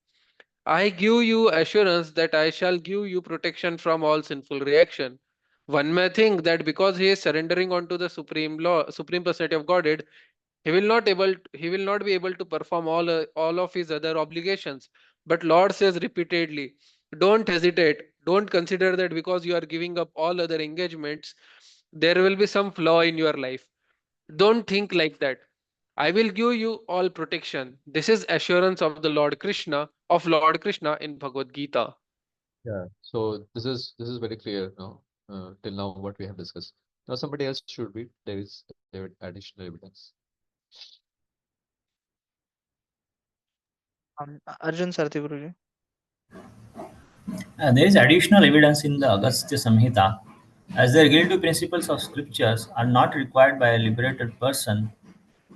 I give you assurance that I shall give you protection from all sinful reaction. One may think that because he is surrendering unto the Supreme Personality of Godhead, he will not be able to perform all of his other obligations. But Lord says repeatedly, don't hesitate, don't consider that because you are giving up all other engagements, there will be some flaw in your life. Don't think like that. I will give you all protection. This is assurance of Lord Krishna in Bhagavad Gita. Yeah. So this is very clear now. Till now, what we have discussed. Now somebody else should read. There is additional evidence. Arjun Sarthi Guruji. There is additional evidence in the Agastya Samhita, as the regulative principles of scriptures are not required by a liberated person,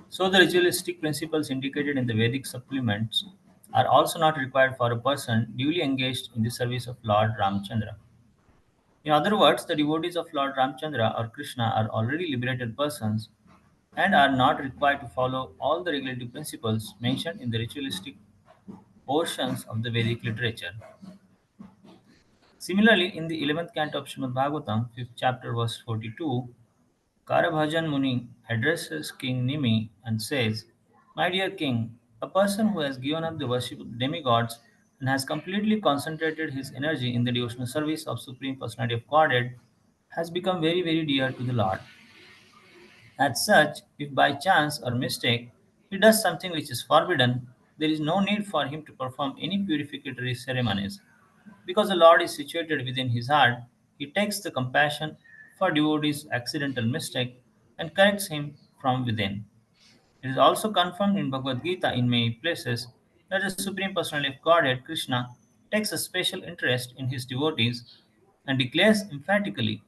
so the ritualistic principles indicated in the Vedic supplements are also not required for a person duly engaged in the service of Lord Ramchandra. In other words, the devotees of Lord Ramchandra or Krishna are already liberated persons and are not required to follow all the regulative principles mentioned in the ritualistic portions of the Vedic literature. Similarly, in the 11th canto of Srimad Bhagavatam, 5th chapter, verse 42, Karabhajan Muni addresses King Nimi and says, my dear king, a person who has given up the worship of the demigods and has completely concentrated his energy in the devotional service of Supreme Personality of Godhead has become very, very dear to the Lord. As such, if by chance or mistake he does something which is forbidden, there is no need for him to perform any purificatory ceremonies. Because the Lord is situated within his heart, he takes the compassion for devotee's accidental mistake and corrects him from within. It is also confirmed in Bhagavad Gita in many places that the Supreme Personality of Godhead, Krishna, takes a special interest in his devotees and declares emphatically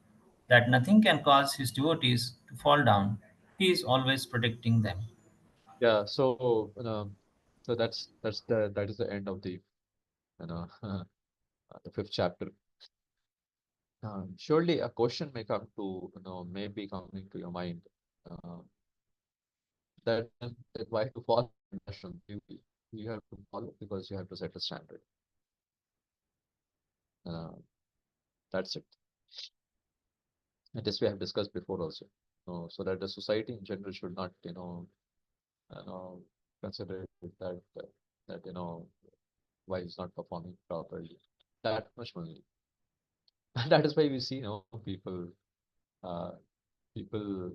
that nothing can cause his devotees to fall down. He is always protecting them. Yeah. So that is the end of the the fifth chapter. Surely a question may come to may be coming to your mind. Uh, that why to follow ashram? You have to follow because you have to set a standard. Uh, that's it. And this we have discussed before also. So that the society in general should not you know consider that that why he's not performing properly. That much only. And that is why we see people uh, people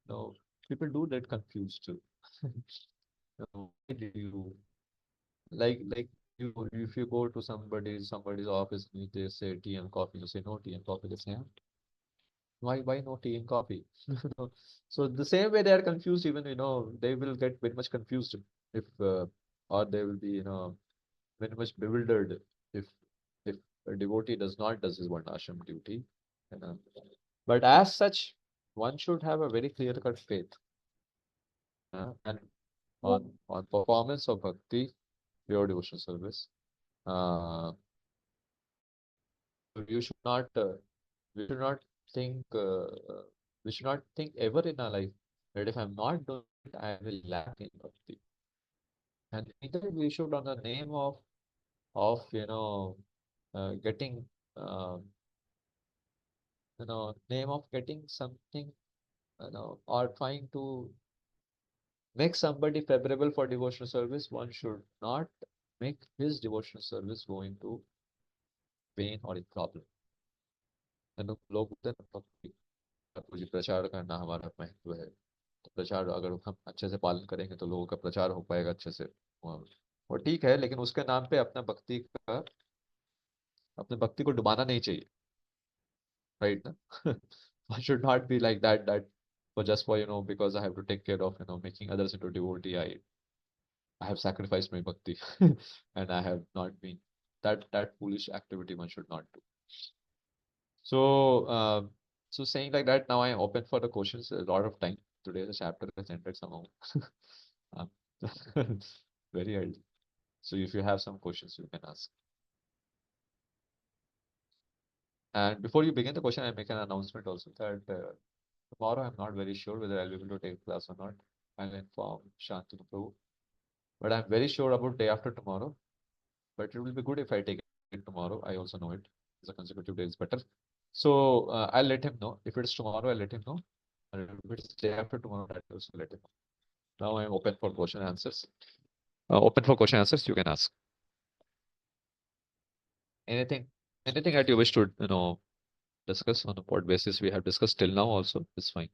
know people do get confused too. Why do you like you if you go to somebody's office and they say tea and coffee, you say no tea and coffee, they say "Huh? Why no tea and coffee?" So the same way they are confused, even they will get very much confused if or they will be very much bewildered if if a devotee does his varnashram duty. Uh, but as such, one should have a very clear-cut faith and on performance of bhakti, pure devotional service. Uh, so we should not think we should not think ever in our life that if I'm not doing I will lack in bhakti. And neither we should, on the name of getting name of getting something, or trying to make somebody favorable for devotional service, one should not make his devotional service go into pain or in problem. लोग बोलते हैं ना, भक्ति पूजी प्रचार करना हमारा महत्व है, तो प्रचार अगर हम अच्छे से पालन करेंगे तो लोगों का प्रचार हो पाएगा अच्छे से। और ठीक है, लेकिन उसके नाम पे अपने भक्ति को डुबाना नहीं चाहिए, राइट ना? One should not be like that for just for because I have to take care of making others into devotee, I have sacrificed my bhakti and I have not been that foolish activity one should not do. So so saying like that, now I am open for the questions. A lot of time today, the chapter has ended somehow. Um, very early. So if you have some questions, you can ask. And before you begin the question, I make an announcement also that tomorrow I'm not very sure whether I'll be able to take class or not. I'll inform Shanti Prabhu. But I'm very sure about day after tomorrow. But it will be good if I take it tomorrow. I also know it. It's a consecutive day is better. So I'll let him know. If it's tomorrow, I'll let him know. And if it's day after tomorrow, I'll also let him know. Now I'm open for question and answers. Open for question and answers. You can ask anything, anything that you wish to discuss on what basis we have discussed till now. Also, it's fine.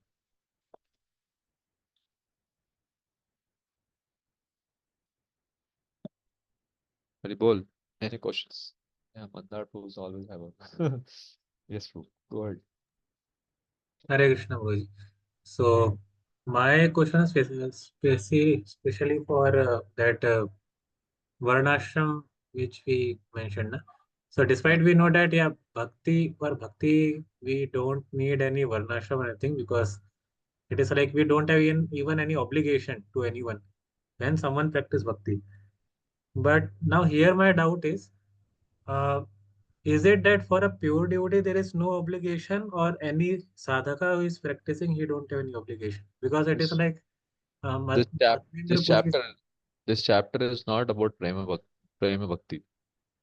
Haribol, any questions? Yeah, Mandar Prabhu's always have a. Yes, Prabhu. Go ahead. Hare Krishna, Guruji. So my question is especially for that Varnashram which we mentioned. Na? So despite we know that for bhakti we don't need any Varnashram or anything, because it is like we don't have even any obligation to anyone when someone practice bhakti. But now here my doubt uh, is it that for a pure devotee there is no obligation, or any sadhaka who is practicing he don't have any obligation? Because it is This like this Madhvendra Puri. this chapter is not about prema bhakti.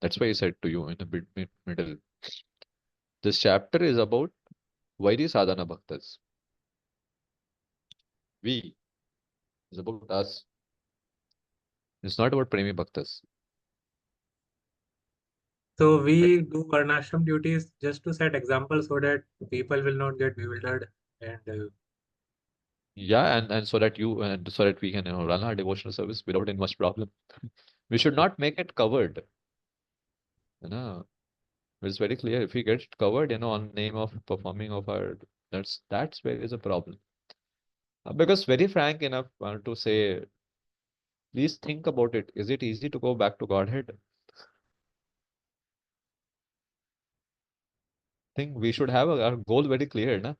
That's why I said to you in the middle. This chapter is about Vairi sadhana bhaktas. We is about us. It's not about premi bhaktas. So we do varnashram duties just to set examples so that people will not get bewildered and Yeah, and so that we can run our devotional service without any much problem. We should not make it covered. It's very clear. If we get it covered, on name of performing of our, that's where is a problem. Because very frank enough to say, please think about it. Is it easy to go back to Godhead? Think we should have our goal very clear, na?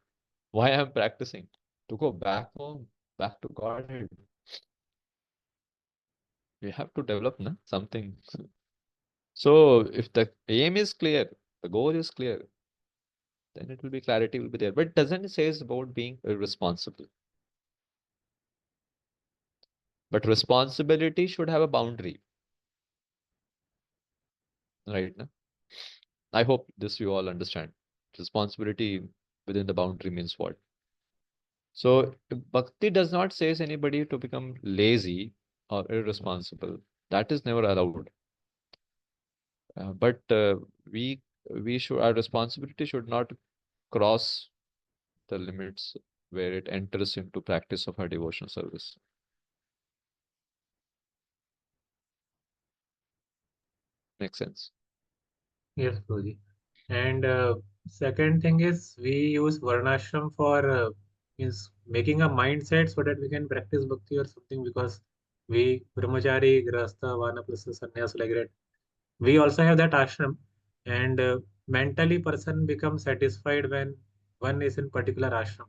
Why I'm practicing? To go back home, back to Godhead. We have to develop something. So if the aim is clear, the goal is clear, then it will be clarity will be there. But it doesn't say about being irresponsible. But responsibility should have a boundary. Right? Na? I hope this you all understand. Responsibility within the boundary means what? So bhakti does not say anybody to become lazy or irresponsible. That is never allowed. But we should, our responsibility should not cross the limits where it enters into practice of our devotional service. Makes sense? yes, Guruji. And second thing is we use varnashram for is making a mindset so that we can practice bhakti or something, because we brahmachari, grahastha, vanaprastha, sannyas like that. We also have that ashram, and mentally person becomes satisfied when one is in particular ashram.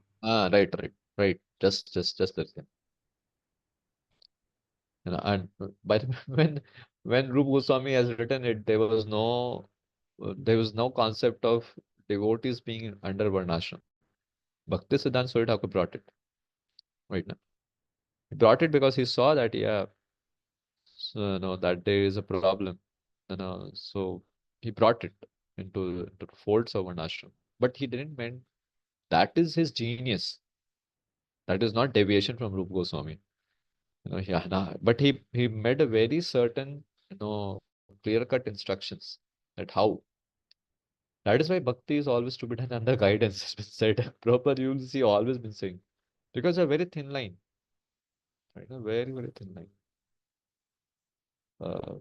Right. Just that. And by the when Rupa Goswami has written it, there was no concept of devotees being under Varnashram. Bhakti Siddhanta Swami Thakur brought it. Right now. He brought it because he saw that, yeah, so, that there is a problem. So he brought it into the folds of an ashram. But he didn't mean that is his genius. That is not deviation from Rupa Goswami. Yeah, nah, but he made a very certain, clear-cut instructions that how. That is why bhakti is always to be done under guidance. It's been said. Prabhupada, you will see, always been saying. Because a very thin line. Right? A very, very thin line. Uh,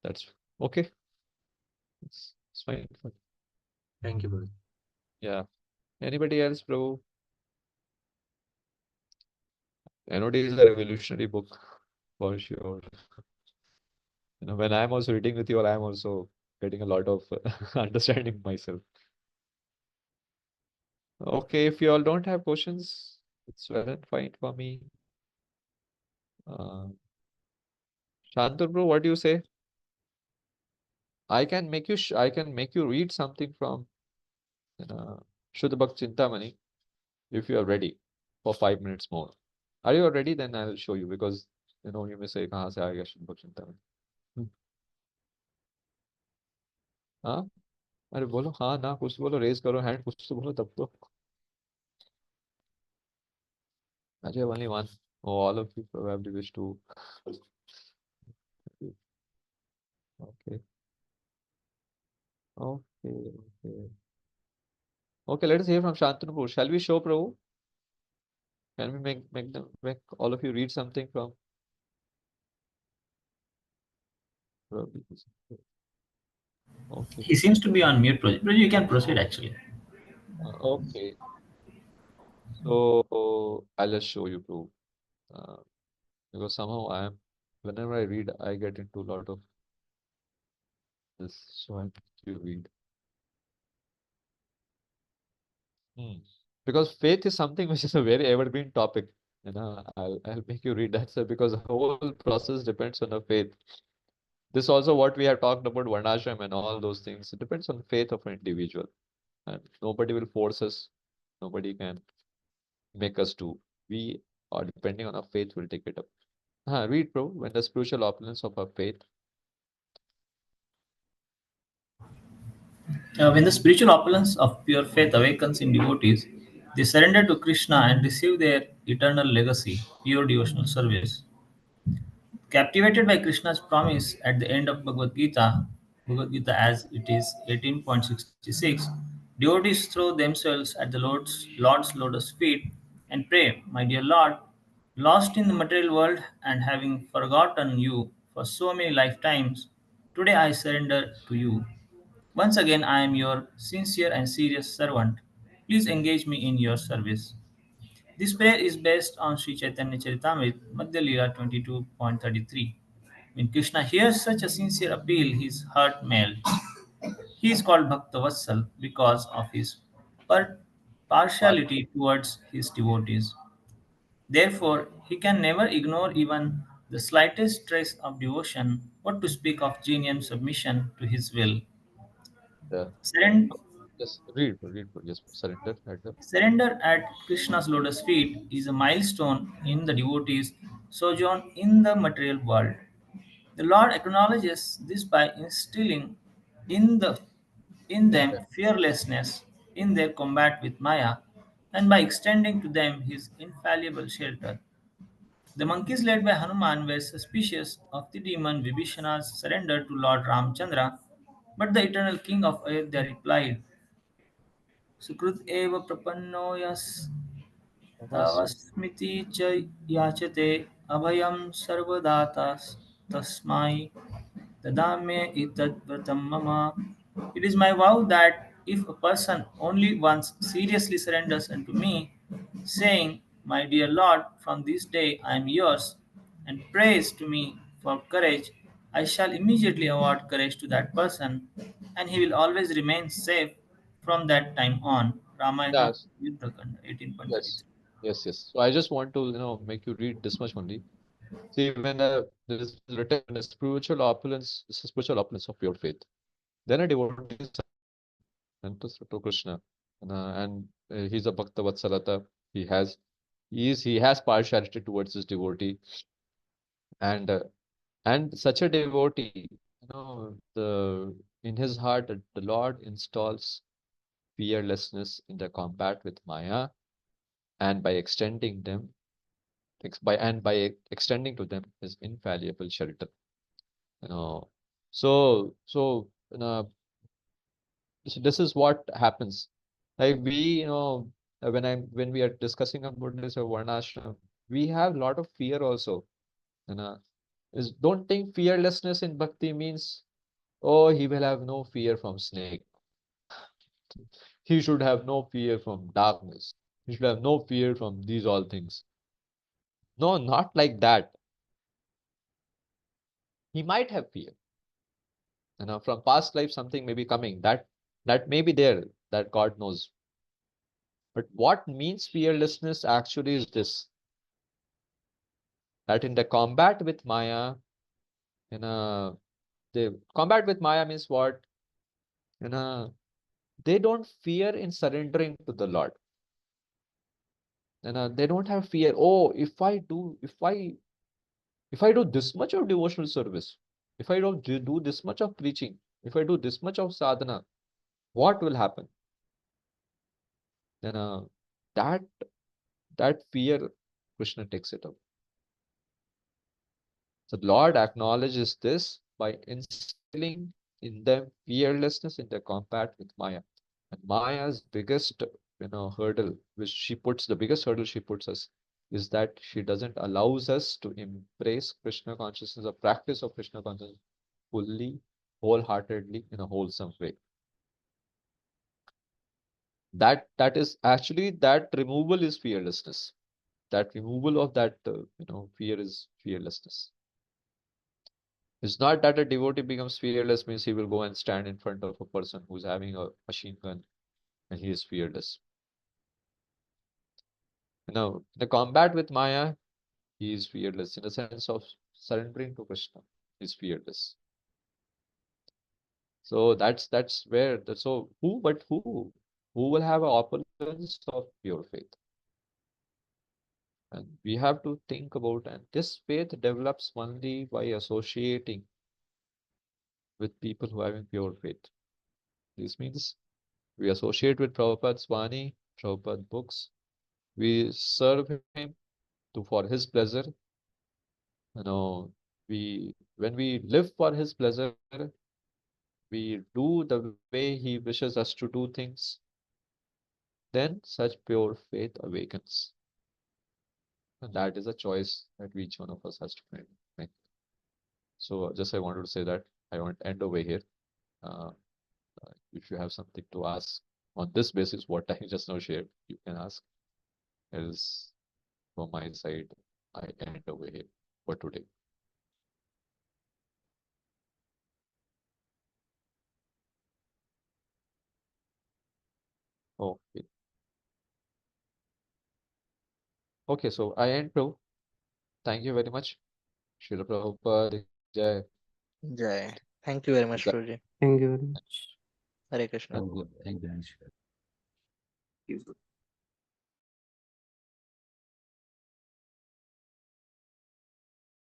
that's okay. It's fine. Fine. Thank you, Prabhuji. Yeah. Anybody else, Prabhu? NOD is a revolutionary book for sure. When I'm also reading with you all, I'm also getting a lot of understanding myself. Okay, if you all don't have questions, it's well and fine for me. Uh, Shantur bro, what do you say? I can make you read something from Shuddha Bhakti Chintamani if you are ready for 5 minutes more. Are you all ready? Then I'll show you because you may say कहाँ से आ गया Shuddha Bhakti Chintamani. हाँ अरे बोलो हाँ ना कुछ तो बोलो रेज करो हैंड कुछ तो बोलो तब तो Ajay only one. Oh, all of you probably wish to. Okay. Okay. Okay. Okay, let us hear from Shantanu. Shall we show Prabhu? Can we make all of you read something from Prabhu? Okay. He seems to be on mute. Project. You can proceed actually. Okay. So I'll just show you Prabhu. Because somehow whenever I read, I get into a lot of this. So I'll make you read. Because faith is something which is a very evergreen topic. I'll make you read that, sir, because the whole process depends on the faith. This also what we have talked about Varnashram and all those things. It depends on faith of an individual. And nobody will force us. Nobody can make us do. We are depending on our faith, will take it up. Read, bro. When the spiritual opulence of our faith. When the spiritual opulence of pure faith awakens in devotees, they surrender to Krishna and receive their eternal legacy, pure devotional service. Captivated by Krishna's promise at the end of Bhagavad Gita as it is 18.66, devotees throw themselves at the Lord's lotus feet and pray, My dear Lord, lost in the material world and having forgotten you for so many lifetimes, today I surrender to you. Once again, I am your sincere and serious servant. Please engage me in your service. This prayer is based on Sri Chaitanya Charitamrita, Madhya Leela 22.33. When Krishna hears such a sincere appeal, his heart melts. He is called Bhaktavatsal because of his Part. partiality towards his devotees. Therefore, he can never ignore even the slightest trace of devotion, what to speak of genuine submission to his will. Yeah. Surrender, Just read, bro. Read, bro. Just surrender. Surrender at Krishna's lotus feet is a milestone in the devotee's sojourn in the material world. The Lord acknowledges this by instilling in the in them fearlessness in their combat with Maya and by extending to them his infallible shelter. The monkeys led by Hanuman were suspicious of the demon Vibhishana's surrender to Lord Ramchandra, but the eternal king of Ayodhya replied, Sukrut eva prapanno yas Namaste. तवस्मिति च याचते अभयं सर्वदाता तस्मै तदाम्येतद्व्रतं मम. It is my vow that if a person only once seriously surrenders unto me, saying, My dear Lord, from this day I am yours, and prays to me for courage, I shall immediately award courage to that person, and he will always remain safe from that time on. Ramayana Yes. Yuddhakanda Yes. 18.33. Yes. So I just want to, make you read this much only. See, when this is written in a spiritual opulence, this is spiritual opulence of pure faith. Then a devotee is and to Krishna. And he's a Bhakta Vatsalata. He has He has partiality towards his devotee, and such a devotee, the in his heart the Lord installs fearlessness in the combat with Maya, and by extending them extending to them his infallible shelter. You know, so this is what happens. Like we, when we are discussing about this varnashram, we have a lot of fear also. You know, is don't think fearlessness in bhakti means, oh, he will have no fear from snake. He should have no fear from darkness. He should have no fear from these all things. No, not like that. He might have fear. From past life, something may be coming. That may be there. That God knows. But what means fearlessness actually is this: that in the combat with Maya, in a the combat with Maya means what? In a They don't fear in surrendering to the Lord. They don't have fear. Oh, if I do this much of devotional service, if I don't do this much of preaching, if I do this much of sadhana, what will happen? Then that that fear, Krishna takes it up. The Lord acknowledges this by instilling in them fearlessness in their combat with Maya. And Maya's biggest, hurdle, the biggest hurdle she puts us, is that she doesn't allows us to embrace Krishna consciousness, or practice of Krishna consciousness fully, wholeheartedly, in a wholesome way. That is actually, that removal is fearlessness. That removal of that, fear is fearlessness. It's not that a devotee becomes fearless means he will go and stand in front of a person who's having a machine gun and he is fearless. The combat with Maya, he is fearless in the sense of surrendering to Krishna. He's fearless. So that's where so who will have an opulence of pure faith? And we have to think about, and this faith develops only by associating with people who are having pure faith. This means we associate with Prabhupada's Vani, Prabhupada books. We serve him for his pleasure. When we live for his pleasure, we do the way he wishes us to do things, then such pure faith awakens. And that is a choice that each one of us has to make. So just I wanted to say that I want to end over here. Uh, if you have something to ask on this basis, what I just now shared, you can ask. Else, from my side, I end over here for today. Okay. Okay, so I end too. Thank you very much. Srila Prabhupada Jai. Jai. Thank you very much, Jai. Guruji. Thank you very much. Hare Krishna. Thank you. He's good.